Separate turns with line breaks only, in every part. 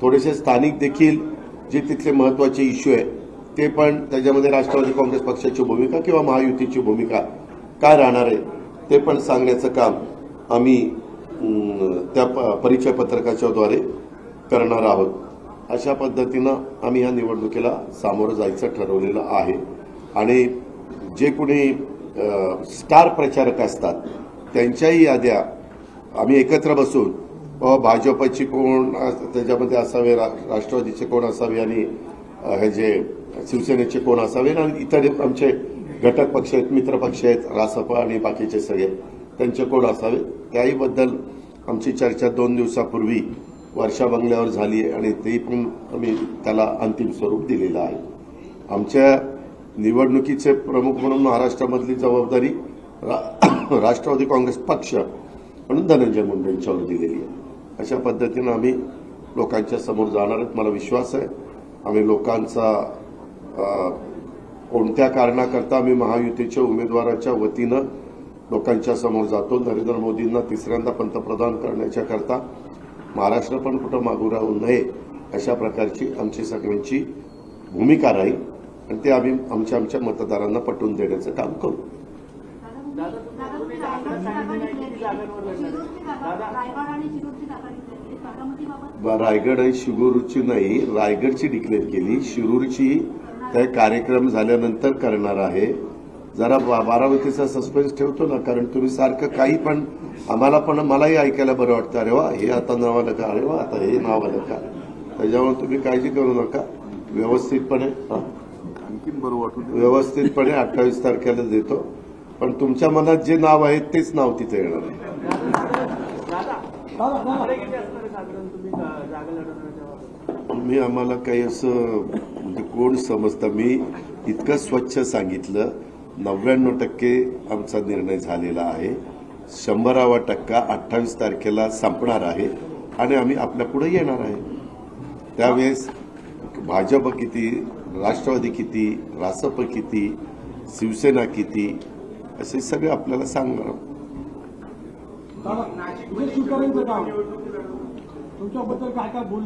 थोडेसे स्थानिक देखील जे तिथले महत्त्वाचे इश्यू आहे ते पण त्याच्यामध्ये राष्ट्रवादी काँग्रेस पक्षाची भूमिका किंवा महायुतीची भूमिका काय राहणार आहे ते पण सांगण्याचं काम आम्ही त्या परिचय पत्रकाच्याद्वारे करणार आहोत। अशा पद्धतीनं आम्ही या निवडणुकीला सामोरं जायचं ठरवलेलं आहे आणि जे कोणी स्टार प्रचारक असतात त्यांच्याही याद्या आम्ही एकत्र बसून भाजपची कोण त्याच्यामध्ये असावे, राष्ट्रवादीचे कोण असावे आणि हे जे शिवसेनेचे कोण असावे आणि इतर आमचे घटक पक्ष आहेत, मित्र पक्ष आहेत, रासप आणि बाकीचे सगळे त्यांचे कोण असावे त्याही बद्दल आमची चर्चा 2 दिवसापूर्वी वर्षा बंगल्यावर झाली आहे आणि ते पण आम्ही त्याला अंतिम स्वरूप दिलेलं आहे। आमच्या निवडणुकीचे प्रमुख म्हणून महाराष्ट्रामधली जबाबदारी राष्ट्रवादी काँग्रेस पक्ष म्हणून धनंजय मुंडे यांच्यावर दिलेली आहे। अशा पद्धतीनं आम्ही लोकांच्या समोर जाणार आहेत। मला विश्वास आहे आम्ही लोकांचा कोणत्या कारणाकरता आम्ही महायुतीच्या उमेदवाराच्या वतीनं लोकांच्या समोर जातो। नरेंद्र मोदींना तिसऱ्यांदा पंतप्रधान करण्याच्या करता महाराष्ट्र पण कुठं मागू राहू नये अशा प्रकारची आमची सगळ्यांची भूमिका राहील आणि ते आम्ही आमच्या मतदारांना पटवून देण्याचं काम करू। रायगड आणि शिरूरची नाही, रायगडची डिक्लेअर केली, शिरूरची काही कार्यक्रम झाल्यानंतर करणार आहे। जरा बारामतीचा सस्पेन्स ठेवतो ना, कारण तुम्ही सारखं काही पण आम्हाला पण मलाही ऐकायला बरं वाटतं, अरे वा हे आता नाव आलं का, अरे वा आता हे नाव आलं का, त्याच्यामुळे तुम्ही काळजी करू नका। व्यवस्थितपणे
आणखीन बरं वाटून
व्यवस्थितपणे 28 तारखेला देतो, पण तुमच्या मनात जे नाव आहे तेच नाव तिथे येणार आहे। मी आम्हाला काही असं म्हणजे कोण समजतं, मी इतकं स्वच्छ सांगितलं 99% आमचा निर्णय झालेला आहे। 100वा टक्का 28 तारखेला संपणार आहे आणि आम्ही आपल्या पुढे येणार आहे। त्यावेळेस भाजप किती, राष्ट्रवादी किती, रासप किती, शिवसेना किती असे सगळे आपल्याला सांगणार।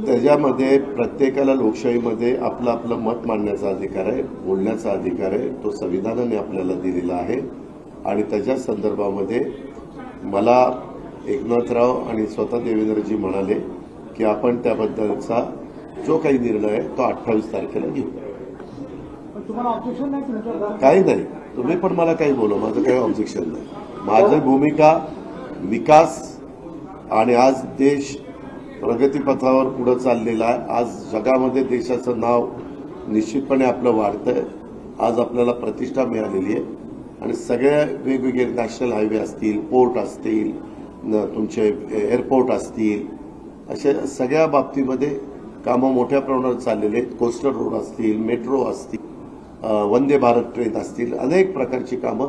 त्याच्यामध्ये प्रत्येकाला लोकशाहीमध्ये आपलं आपलं मत मांडण्याचा अधिकार आहे, बोलण्याचा अधिकार आहे, तो संविधानाने आपल्याला दिलेला आहे आणि त्याच्या संदर्भामध्ये मला एकनाथराव आणि स्वतः देवेंद्रजी म्हणाले की आपण त्याबद्दलचा जो काही निर्णय आहे तो 28 तारखेला घेऊ। काही नाही, तुम्ही पण मला काही बोला, माझं काही ऑब्जेक्शन नाही। माझी भूमिका विकास आणि आज देश प्रगतीपथावर पुढे चाललेला आहे। आज जगामध्ये देशाचं नाव निश्चितपणे आपलं वाढतंय। आज आपल्याला प्रतिष्ठा मिळालेली आहे आणि सगळ्या वेगवेगळे नॅशनल हायवे असतील, पोर्ट असतील, तुमचे एअरपोर्ट असतील, अशा सगळ्या बाबतीमध्ये कामं मोठ्या प्रमाणात चाललेले आहेत। कोस्टल रोड असतील, मेट्रो असतील, वंदे भारत ट्रेन असतील, अनेक प्रकारची कामं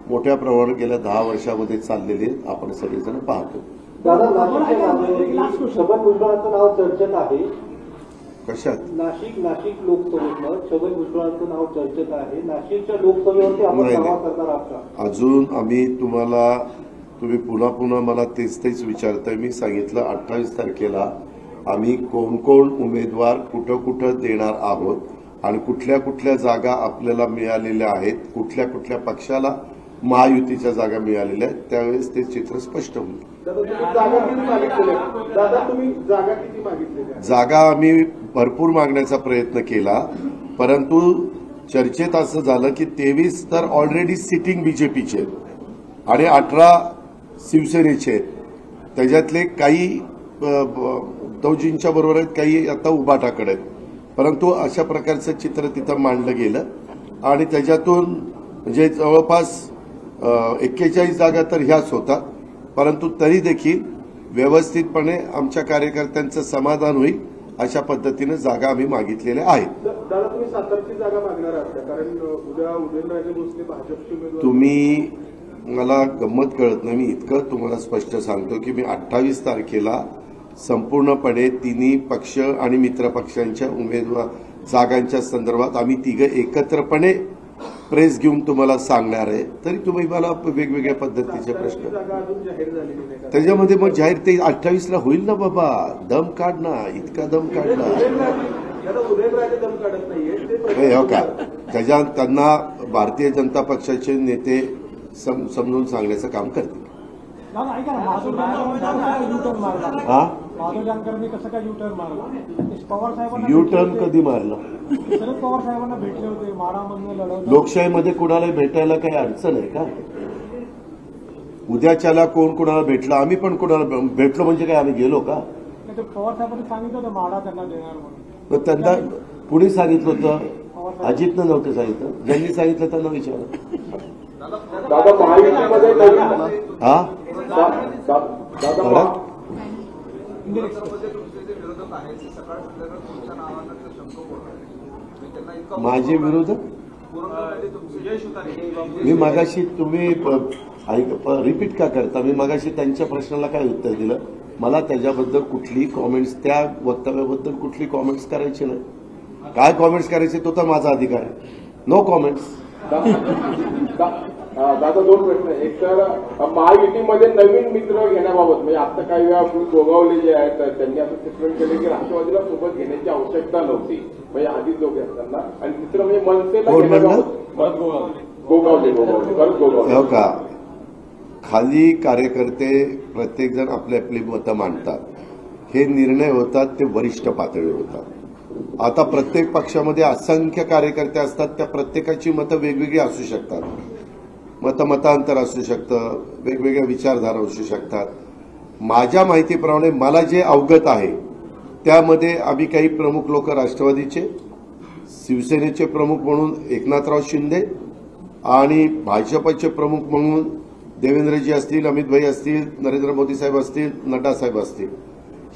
मोठ्या प्रमाणात गेल्या 10 वर्षामध्ये चाललेली आहेत, आपण सगळेजण पाहतो।
छगन भुजबळांचं नाव चर्चेत आहे।
कशात?
नाशिक लोकसभेतलं छगन भुजबळांचं नाव चर्चेत आहे। नाशिकच्या लोकसभेवरती आपण दावा करणार आहात?
अजून आम्ही तुम्ही पुन्हा मला तेच विचारताय। मी सांगितलं 28 तारखेला आम्ही कोण उमेदवार कुठं देणार आहोत आणि कुठल्या जागा आपल्याला मिळालेल्या आहेत, कुठल्या पक्षाला महायुतीच्या जागा मिळालेल्या आहेत, त्यावेळेस ते चित्र स्पष्ट होईल। जागा आम्ही भरपूर मागण्याचा प्रयत्न केला, परंतु चर्चेत असं झालं की 23 तर ऑलरेडी सिटिंग बीजेपीचे आणि 18 शिवसेनेचे आहेत। त्याच्यातले काही उद्धवजींच्या बरोबर आहेत, काही आता उभाटाकडे आहेत, परंतु अशा प्रकारचं चित्र तिथं मांडलं गेलं आणि त्याच्यातून म्हणजे जवळपास 41 जागा तर ह्याच होतात, परंतु तरी देखील व्यवस्थितपणे आमच्या कार्यकर्त्यांचं समाधान होईल अशा पद्धतीने जागा आम्ही मागितलेल्या आहेत।
दादा, तुम्ही सातारची जागा मागणार आहात का? कारण उद्या उदयनराजे भोसले भाजपचे उमेदवार।
तुम्ही मला गंमत कळत नाही, मी इतकं तुम्हाला स्पष्ट सांगतो की मी 28 तारखेला संपूर्णपणे तिन्ही पक्ष आणि मित्र पक्षांच्या उमेदवार जागांच्या संदर्भात आम्ही तिघं एकत्रपणे प्रेस घेऊन तुम्हाला सांगणार आहे, तरी तुम्ही मला वेगवेगळ्या पद्धतीचे प्रश्न
जागा अजून जाहीर झालेली नाही का?
त्याच्यामध्ये मग जाहीर ते 28ला होईल ना बाबा. दम काढ ना, इतका दम काढला.
त्याला उदयनराजे दम काढत नाहीये ते
हे हो का, त्याच्या त्यांना भारतीय जनता पक्षाचे नेते समजून सांगण्याचं काम करतील.
दादा ऐका ना, माधव जानकरांनी युटर्न मारला.
हा,
माधव जानकरांनी कसं काय युटर्न मारला? पवार साहेबांना
युटर्न कधी मारला?
शरद पवार साहेबांना भेटले होते, मारामधनं लढवलं.
लोकशाहीमध्ये कुणाला भेटायला काही अडचण आहे का? उद्याच्याला कोण कुणाला भेटला, आम्ही पण कुणाला भेटलो म्हणजे काय आम्ही गेलो का?
नाही, ते पवार साहेबांनी सांगितलं होतं माडा त्यांना देणार म्हणून.
मग त्यांना कुणी सांगितलं होतं? अजितनं नव्हतं सांगितलं. ज्यांनी सांगितलं त्यांना विचारा.
दादा महायुतीमध्ये नवीन
हा,
दादा
माझे विरोधक मी मगाशी तुम्ही रिपीट का करता? मी मगाशी त्यांच्या प्रश्नाला काय उत्तर दिलं? मला त्याच्याबद्दल कुठली कॉमेंट्स, त्या वक्तव्याबद्दल कुठली कॉमेंट्स करायची नाही. काय कॉमेंट्स करायचे तो तर माझा अधिकार आहे. No comments.
दादा दोन प्रश्न. एक तर महायुतीमध्ये नवीन मित्र घेण्याबाबत, म्हणजे आता काही वेळा गोगावले जे आहेत त्यांनी असं स्टेटमेंट केले की राष्ट्रवादीला सोबत घेण्याची आवश्यकता नव्हती, म्हणजे आधीच लोक असताना. आणि तिसरं म्हणजे मनसेला घेण्याबाबत गोगावले
हो का, खाली कार्यकर्ते प्रत्येकजण आपली आपली मतं मांडतात. हे निर्णय होतात ते वरिष्ठ पातळीवर होतात. आता प्रत्येक पक्षामध्ये असंख्य कार्यकर्ते असतात, त्या प्रत्येकाची मतं वेगवेगळी असू शकतात. मतांतर असू शकतं, वेगवेगळ्या विचारधारा असू शकतात. माझ्या माहितीप्रमाणे मला जे अवगत आहे त्यामध्ये आम्ही काही प्रमुख लोक राष्ट्रवादीचे, शिवसेनेचे प्रमुख म्हणून एकनाथराव शिंदे आणि भाजपचे प्रमुख म्हणून देवेंद्रजी असतील, अमितभाई असतील, नरेंद्र मोदी साहेब असतील, नड्डा साहेब असतील,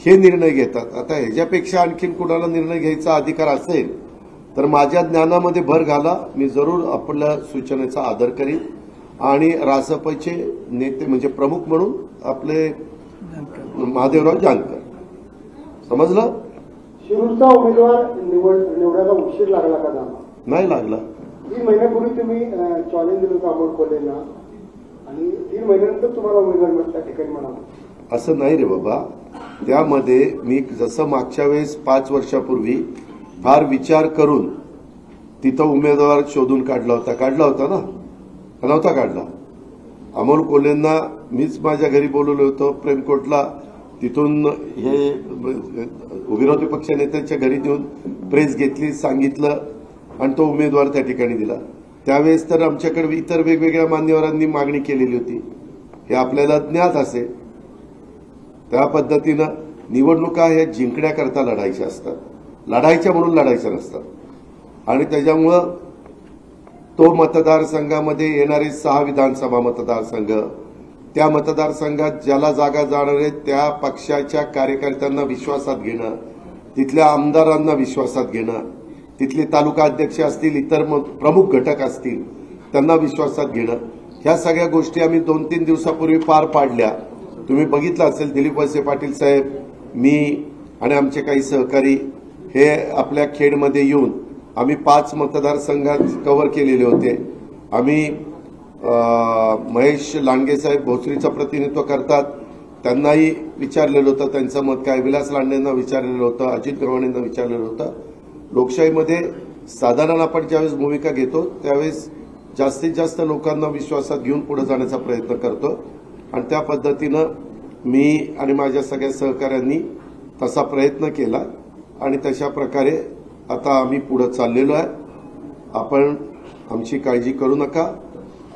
हे निर्णय घेतात. आता ह्याच्यापेक्षा आणखीन कुणाला निर्णय घ्यायचा अधिकार असेल तर माझ्या ज्ञानामध्ये भर घाला. मी जरूर आपल्या सूचनेचा आदर करीन. आणि रासपचे नेते म्हणजे प्रमुख म्हणून आपले महादेवराव जानकर. समजलं?
शिरूरचा उमेदवार निवडायला उशीर लागला का?
नाही लागला.
3 महिन्यापूर्वी तुम्ही चॅलेंज दिलं होतं अमोल कोल्हेंना, आणि 3 महिन्यानंतर तुम्हाला उमेदवार त्या ठिकाणी म्हणाला.
असं नाही रे बाबा. त्यामध्ये मी जसं मागच्या वेळेस 5 वर्षापूर्वी फार विचार करून तिथं उमेदवार शोधून काढला होता ना? नव्हता काढला. अमोल कोल्हेंना मीच माझ्या घरी बोलवलं होतं प्रेमकोटला. तिथून हे विरोधी पक्ष नेत्यांच्या घरी देऊन प्रेस घेतली, सांगितलं आणि तो उमेदवार त्या ठिकाणी दिला. त्यावेळेस तर आमच्याकडे इतर वेगवेगळ्या मान्यवरांनी मागणी केलेली होती. हे आपल्याला ज्ञात असेल. त्या पद्धतीनं निवडणुका ह्या जिंकण्याकरता लढायच्या असतात, लढायच्या म्हणून लढायच्या नसतात. आणि त्याच्यामुळं तो मतदारसंघामध्ये येणारे 6 विधानसभा मतदारसंघ, त्या मतदारसंघात ज्याला जागा जाणार आहे त्या पक्षाच्या कार्यकर्त्यांना विश्वासात घेणं, तिथल्या आमदारांना विश्वासात घेणं, तिथले तालुका अध्यक्ष असतील, इतर प्रमुख घटक असतील त्यांना विश्वासात घेणं, ह्या सगळ्या गोष्टी आम्ही 2-3 दिवसापूर्वी पार पाडल्या. तुम्ही बघितलं असेल, दिलीप वळसे पाटील साहेब, मी आणि आमचे काही सहकारी हे आपल्या खेडमध्ये येऊन आम्ही 5 मतदारसंघात कव्हर केलेले होते. आम्ही महेश लांडगे साहेब भोसरीचं प्रतिनिधित्व करतात, त्यांनाही विचारलेलं होतं त्यांचं मत काय, विलास लांडेंना विचारलेलं होतं, अजित गव्हाणेंना विचारलेलं होतं. लोकशाहीमध्ये साधारण आपण ज्यावेळेस भूमिका घेतो त्यावेळेस जास्तीत जास्त लोकांना विश्वासात घेऊन पुढे जाण्याचा प्रयत्न करतो. आणि त्या पद्धतीनं मी आणि माझ्या सगळ्या सहकाऱ्यांनी तसा प्रयत्न केला आणि तशा प्रकारे आता आम्ही पुढे चाललेलो आहे. आपण आमची काळजी करू नका.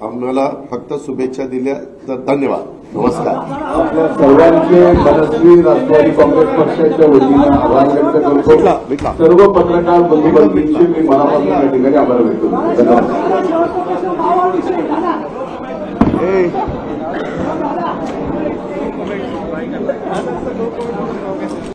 आम्हाला फक्त शुभेच्छा दिल्या तर धन्यवाद. नमस्कार.
आपल्या सर्वांचे मनस्वी राष्ट्रवादी काँग्रेस पक्षाच्या वतीनं आभार व्यक्त करतो. सर्व पत्रकार बंधू भगिनींचे मी मनापासून या ठिकाणी आभार व्यक्त करतो. धन्यवाद.